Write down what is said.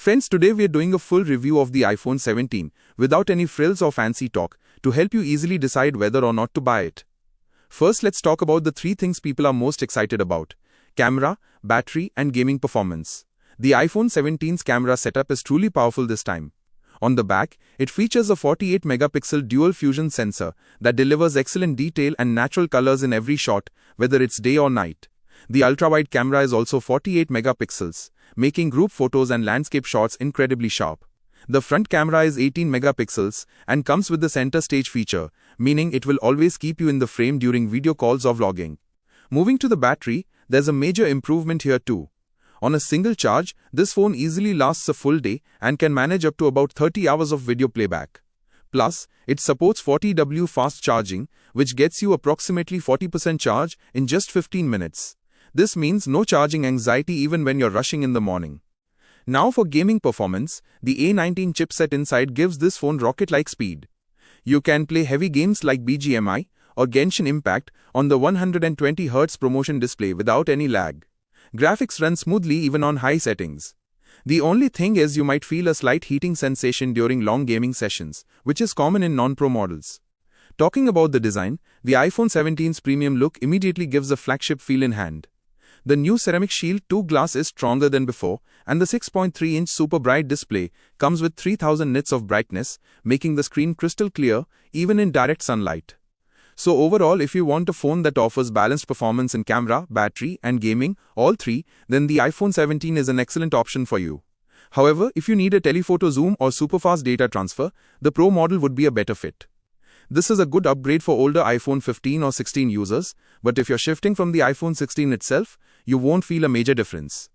Friends, today we are doing a full review of the iPhone 17 without any frills or fancy talk to help you easily decide whether or not to buy it. First, let's talk about the three things people are most excited about: camera, battery, and gaming performance. The iPhone 17's camera setup is truly powerful this time. On the back, it features a 48-megapixel dual fusion sensor that delivers excellent detail and natural colors in every shot, whether it's day or night. The ultra-wide camera is also 48 megapixels, making group photos and landscape shots incredibly sharp. The front camera is 18 megapixels and comes with the center stage feature, meaning it will always keep you in the frame during video calls or vlogging. Moving to the battery, there's a major improvement here too. On a single charge, this phone easily lasts a full day and can manage up to about 30 hours of video playback. Plus, it supports 40W fast charging, which gets you approximately 40% charge in just 15 minutes. This means no charging anxiety even when you're rushing in the morning. Now for gaming performance, the A19 chipset inside gives this phone rocket-like speed. You can play heavy games like BGMI or Genshin Impact on the 120Hz promotion display without any lag. Graphics run smoothly even on high settings. The only thing is you might feel a slight heating sensation during long gaming sessions, which is common in non-pro models. Talking about the design, the iPhone 17's premium look immediately gives a flagship feel in hand. The new Ceramic Shield 2 glass is stronger than before, and the 6.3-inch super bright display comes with 3000 nits of brightness, making the screen crystal clear even in direct sunlight. So overall, if you want a phone that offers balanced performance in camera, battery, and gaming, all three, then the iPhone 17 is an excellent option for you. However, if you need a telephoto zoom or super fast data transfer, the Pro model would be a better fit. This is a good upgrade for older iPhone 15 or 16 users, but if you're shifting from the iPhone 16 itself, you won't feel a major difference.